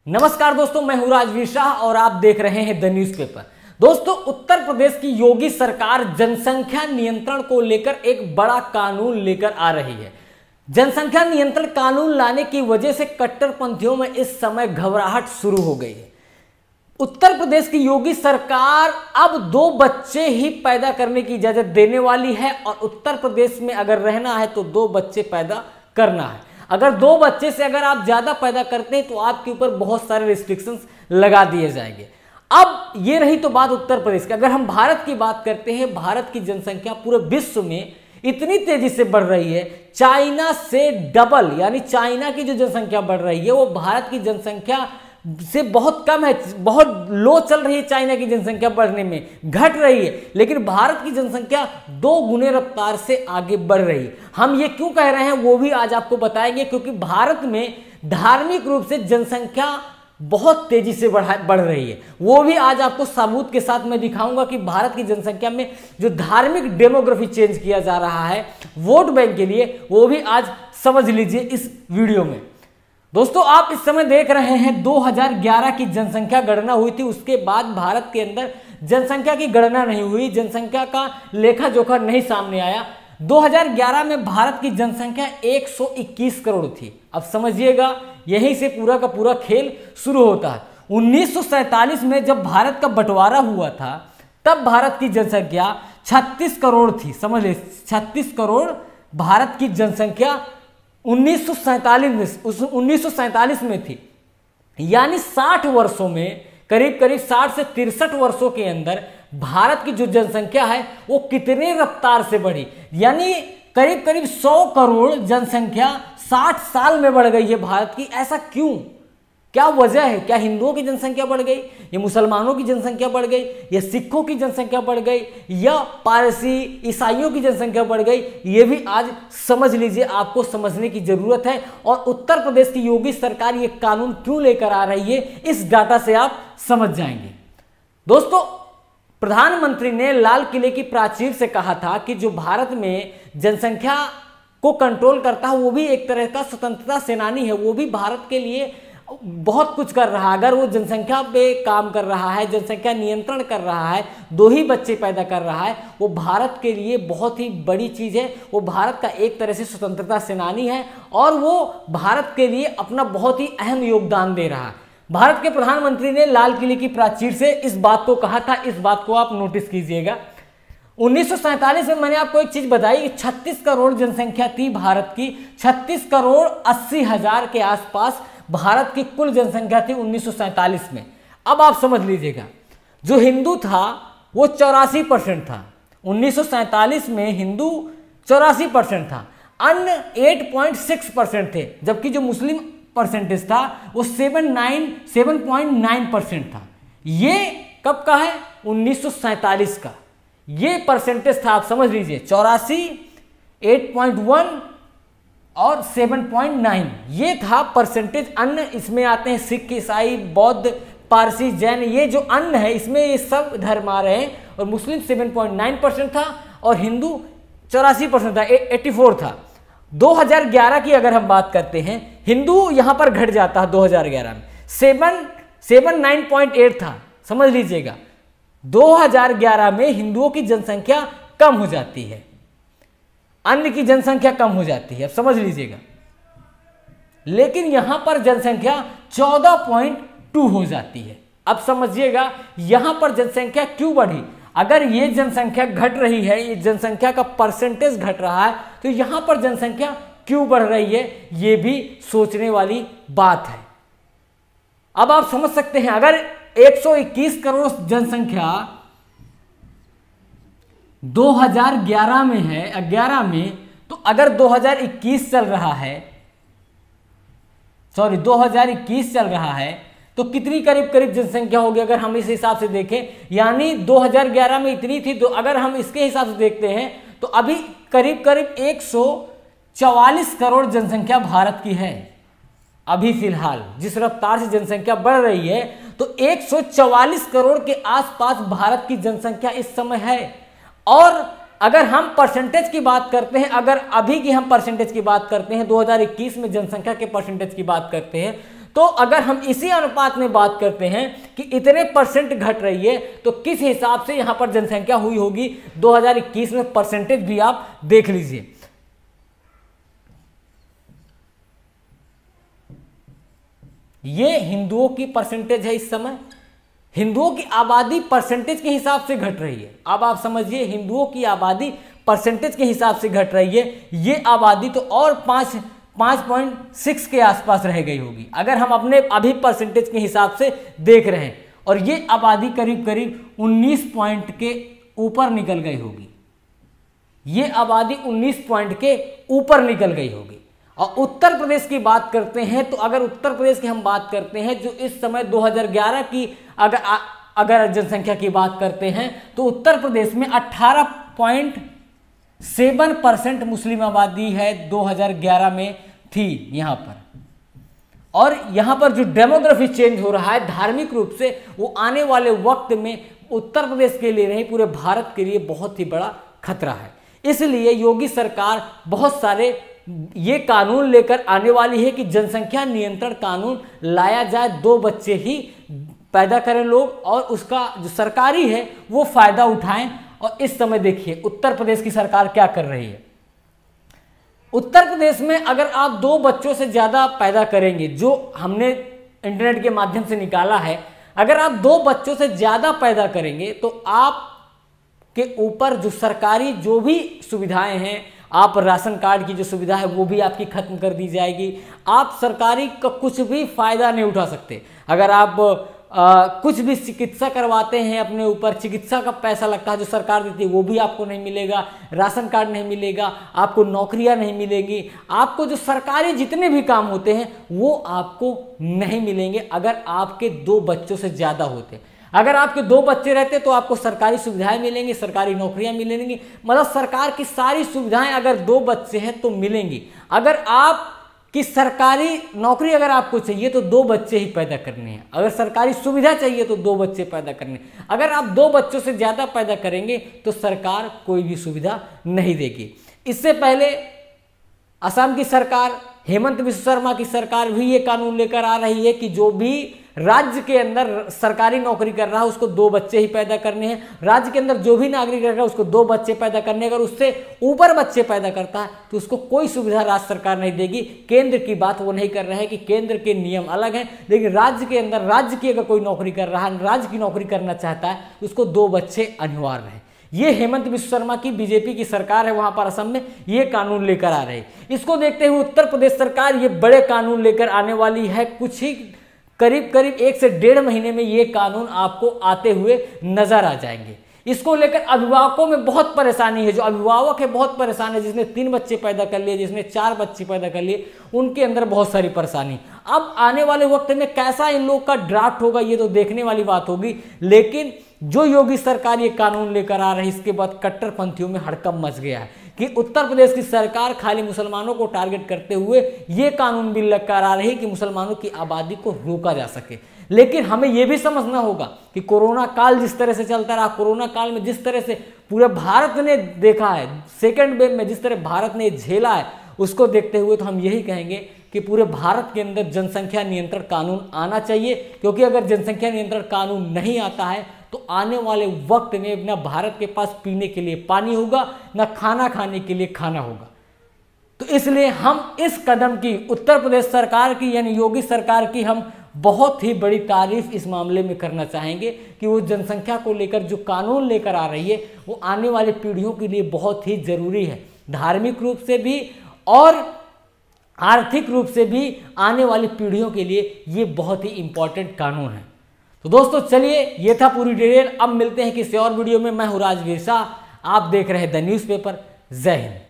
नमस्कार दोस्तों, मैं हूं राजवीर शाह और आप देख रहे हैं द न्यूज़पेपर। दोस्तों, उत्तर प्रदेश की योगी सरकार जनसंख्या नियंत्रण को लेकर एक बड़ा कानून लेकर आ रही है। जनसंख्या नियंत्रण कानून लाने की वजह से कट्टरपंथियों में इस समय घबराहट शुरू हो गई है। उत्तर प्रदेश की योगी सरकार अब 2 बच्चे ही पैदा करने की इजाजत देने वाली है और उत्तर प्रदेश में अगर रहना है तो 2 बच्चे पैदा करना है। अगर 2 बच्चे से अगर आप ज्यादा पैदा करते हैं तो आपके ऊपर बहुत सारे रिस्ट्रिक्शंस लगा दिए जाएंगे। अब ये रही तो बात उत्तर प्रदेश की। अगर हम भारत की बात करते हैं, भारत की जनसंख्या पूरे विश्व में इतनी तेजी से बढ़ रही है, चाइना से डबल, यानी चाइना की जो जनसंख्या बढ़ रही है वो भारत की जनसंख्या से बहुत कम है, बहुत लो चल रही है। चाइना की जनसंख्या बढ़ने में घट रही है, लेकिन भारत की जनसंख्या 2 गुने रफ्तार से आगे बढ़ रही है। हम ये क्यों कह रहे हैं वो भी आज आपको बताएंगे, क्योंकि भारत में धार्मिक रूप से जनसंख्या बहुत तेजी से बढ़ रही है। वो भी आज आपको सबूत के साथ मैं दिखाऊंगा कि भारत की जनसंख्या में जो धार्मिक डेमोग्राफी चेंज किया जा रहा है वोट बैंक के लिए, वो भी आज समझ लीजिए इस वीडियो में। दोस्तों, आप इस समय देख रहे हैं 2011 की जनसंख्या गणना हुई थी, उसके बाद भारत के अंदर जनसंख्या की गणना नहीं हुई, जनसंख्या का लेखा जोखा नहीं सामने आया। 2011 में भारत की जनसंख्या 121 करोड़ थी। अब समझिएगा, यहीं से पूरा का पूरा खेल शुरू होता है। 1947 में जब भारत का बंटवारा हुआ था तब भारत की जनसंख्या 36 करोड़ थी। समझ ले, 36 करोड़ भारत की जनसंख्या 1947 में थी। यानी 60 वर्षों में करीब 60 से 63 वर्षों के अंदर भारत की जो जनसंख्या है वो कितने रफ्तार से बढ़ी, यानी करीब 100 करोड़ जनसंख्या 60 साल में बढ़ गई है भारत की। ऐसा क्यों, क्या वजह है? क्या हिंदुओं की जनसंख्या बढ़ गई, या मुसलमानों की जनसंख्या बढ़ गई, या सिखों की जनसंख्या बढ़ गई, या पारसी ईसाइयों की जनसंख्या बढ़ गई? ये भी आज समझ लीजिए, आपको समझने की जरूरत है। और उत्तर प्रदेश की योगी सरकार ये कानून क्यों लेकर आ रही है, इस डाटा से आप समझ जाएंगे। दोस्तों, प्रधानमंत्री ने लाल किले की प्राचीर से कहा था कि जो भारत में जनसंख्या को कंट्रोल करता है वो भी एक तरह का स्वतंत्रता सेनानी है, वो भी भारत के लिए बहुत कुछ कर रहा है। अगर वो जनसंख्या पे काम कर रहा है, जनसंख्या नियंत्रण कर रहा है, 2 ही बच्चे पैदा कर रहा है, वो भारत के लिए बहुत ही बड़ी चीज है। वो भारत का एक तरह से स्वतंत्रता सेनानी है और वो भारत के लिए अपना बहुत ही अहम योगदान दे रहा है। भारत के प्रधानमंत्री ने लाल किले की प्राचीर से इस बात को कहा था, इस बात को आप नोटिस कीजिएगा। 1947 में मैंने आपको एक चीज बताई कि 36 करोड़ जनसंख्या थी भारत की, 36 करोड़ 80 हजार के आसपास भारत की कुल जनसंख्या थी 1947 में। अब आप समझ लीजिएगा, जो हिंदू था वो 84% था। 1947 में हिंदू 84% था, अन्य 8.6% थे, जबकि जो मुस्लिम परसेंटेज था वो 7.9% था। ये कब का है? 1947 का ये परसेंटेज था। आप समझ लीजिए, 84, 8.1 और 7.9 ये था परसेंटेज। अन्य इसमें आते हैं सिख, ईसाई, बौद्ध, पारसी, जैन, ये जो अन्य है इसमें ये सब धर्म आ रहे हैं। और मुस्लिम 7.9% था और हिंदू 84% था, 84 था। 2011 की अगर हम बात करते हैं, हिंदू यहां पर घट जाता है। 2011 में 7.9.8 था। समझ लीजिएगा, 2011 में हिंदुओं की जनसंख्या कम हो जाती है, अन्य की जनसंख्या कम हो जाती है। अब समझ लीजिएगा, लेकिन यहां पर जनसंख्या 14.2 हो जाती है। अब समझिएगा यहां पर जनसंख्या क्यों बढ़ी। अगर ये जनसंख्या घट रही है, ये जनसंख्या का परसेंटेज घट रहा है, तो यहां पर जनसंख्या क्यों बढ़ रही है, ये भी सोचने वाली बात है। अब आप समझ सकते हैं, अगर 121 करोड़ जनसंख्या 2011 में है, 11 में, तो अगर 2021 चल रहा है, 2021 चल रहा है, तो कितनी करीब जनसंख्या होगी अगर हम इस हिसाब से देखें। यानी 2011 में इतनी थी, तो अगर हम इसके हिसाब से देखते हैं तो अभी करीब 144 करोड़ जनसंख्या भारत की है। अभी फिलहाल जिस रफ्तार से जनसंख्या बढ़ रही है, तो 144 करोड़ के आसपास भारत की जनसंख्या इस समय है। और अगर हम परसेंटेज की बात करते हैं, अगर अभी की हम परसेंटेज की बात करते हैं, 2021 में जनसंख्या के परसेंटेज की बात करते हैं, तो अगर हम इसी अनुपात में बात करते हैं कि इतने परसेंट घट रही है, तो किस हिसाब से यहां पर जनसंख्या हुई होगी 2021 में, परसेंटेज भी आप देख लीजिए। ये हिंदुओं की परसेंटेज है। इस समय हिंदुओं की आबादी परसेंटेज के हिसाब से घट रही है। अब आप समझिए, हिंदुओं की आबादी परसेंटेज के हिसाब से घट रही है। ये आबादी तो और 5.6 के आसपास रह गई होगी अगर हम अपने अभी परसेंटेज के हिसाब से देख रहे हैं, और ये आबादी करीब करीब 19 पॉइंट के ऊपर निकल गई होगी। ये आबादी 19 पॉइंट के ऊपर निकल गई होगी। और उत्तर प्रदेश की बात करते हैं, तो अगर उत्तर प्रदेश की हम बात करते हैं, जो इस समय 2011 की अगर जनसंख्या की बात करते हैं, तो उत्तर प्रदेश में 18.7% मुस्लिम आबादी है 2011 में थी यहां पर। और यहां पर जो डेमोग्राफी चेंज हो रहा है धार्मिक रूप से, वो आने वाले वक्त में उत्तर प्रदेश के लिए नहीं, पूरे भारत के लिए बहुत ही बड़ा खतरा है। इसलिए योगी सरकार बहुत सारे ये कानून लेकर आने वाली है कि जनसंख्या नियंत्रण कानून लाया जाए, 2 बच्चे ही पैदा करें लोग, और उसका जो सरकारी है वो फायदा उठाएं। और इस समय देखिए उत्तर प्रदेश की सरकार क्या कर रही है। उत्तर प्रदेश में अगर आप 2 बच्चों से ज्यादा पैदा करेंगे, जो हमने इंटरनेट के माध्यम से निकाला है, अगर आप 2 बच्चों से ज्यादा पैदा करेंगे तो आपके ऊपर जो सरकारी जो भी सुविधाएं हैं, आप राशन कार्ड की जो सुविधा है वो भी आपकी खत्म कर दी जाएगी। आप सरकारी का कुछ भी फायदा नहीं उठा सकते। अगर आप कुछ भी चिकित्सा करवाते हैं अपने ऊपर, चिकित्सा का पैसा लगता है जो सरकार देती है, वो भी आपको नहीं मिलेगा। राशन कार्ड नहीं मिलेगा, आपको नौकरियां नहीं मिलेंगी, आपको जो सरकारी जितने भी काम होते हैं वो आपको नहीं मिलेंगे अगर आपके 2 बच्चों से ज्यादा होते। अगर आपके 2 बच्चे रहते तो आपको सरकारी सुविधाएं मिलेंगी, सरकारी नौकरियां मिलेंगी, मतलब सरकार की सारी सुविधाएं अगर 2 बच्चे हैं तो मिलेंगी। अगर आप कि सरकारी नौकरी अगर आपको चाहिए तो 2 बच्चे ही पैदा करने हैं, अगर सरकारी सुविधा चाहिए तो 2 बच्चे पैदा करने हैं। अगर आप 2 बच्चों से ज्यादा पैदा करेंगे तो सरकार कोई भी सुविधा नहीं देगी। इससे पहले असम की सरकार, हेमंत बिस्वा शर्मा की सरकार भी ये कानून लेकर आ रही है कि जो भी राज्य के अंदर सरकारी नौकरी कर रहा है उसको 2 बच्चे ही पैदा करने हैं। राज्य के अंदर जो भी नागरिक रह रहा है उसको 2 बच्चे पैदा करने, अगर उससे ऊपर बच्चे पैदा करता है तो उसको कोई सुविधा राज्य सरकार नहीं देगी। केंद्र की बात वो नहीं कर रहे हैं कि केंद्र के नियम अलग हैं, लेकिन राज्य के अंदर राज्य की अगर कोई नौकरी कर रहा है, राज्य की नौकरी करना चाहता है, उसको 2 बच्चे अनिवार्य है। ये हेमंत बिस्वा शर्मा की बीजेपी की सरकार है वहां पर असम में, ये कानून लेकर आ रही है। इसको देखते हुए उत्तर प्रदेश सरकार ये बड़े कानून लेकर आने वाली है। कुछ ही करीब 1 से 1.5 महीने में ये कानून आपको आते हुए नजर आ जाएंगे। इसको लेकर अभिभावकों में बहुत परेशानी है। जो अभिभावक है बहुत परेशान है, जिसने 3 बच्चे पैदा कर लिए, जिसने 4 बच्चे पैदा कर लिए, उनके अंदर बहुत सारी परेशानी। अब आने वाले वक्त में कैसा इन लोग का ड्राफ्ट होगा ये तो देखने वाली बात होगी, लेकिन जो योगी सरकार ये कानून लेकर आ रही है इसके बाद कट्टरपंथियों में हड़कंप मच गया है कि उत्तर प्रदेश की सरकार खाली मुसलमानों को टारगेट करते हुए ये कानून बिल लेकर आ रही है कि मुसलमानों की आबादी को रोका जा सके। लेकिन हमें यह भी समझना होगा कि कोरोना काल जिस तरह से चलता रहा, कोरोना काल में जिस तरह से पूरे भारत ने देखा है, सेकेंड वेव में जिस तरह भारत ने झेला है, उसको देखते हुए तो हम यही कहेंगे कि पूरे भारत के अंदर जनसंख्या नियंत्रण कानून आना चाहिए। क्योंकि अगर जनसंख्या नियंत्रण कानून नहीं आता है तो आने वाले वक्त में न भारत के पास पीने के लिए पानी होगा, न खाना खाने के लिए खाना होगा। तो इसलिए हम इस कदम की उत्तर प्रदेश सरकार की यानी योगी सरकार की हम बहुत ही बड़ी तारीफ इस मामले में करना चाहेंगे कि वो जनसंख्या को लेकर जो कानून लेकर आ रही है वो आने वाली पीढ़ियों के लिए बहुत ही जरूरी है, धार्मिक रूप से भी और आर्थिक रूप से भी आने वाली पीढ़ियों के लिए ये बहुत ही इंपॉर्टेंट कानून है। तो दोस्तों चलिए, ये था पूरी डिटेल। अब मिलते हैं किसी और वीडियो में। मैं हूं राजवीर शाह, आप देख रहे हैं द न्यूज़पेपर। जय हिंद।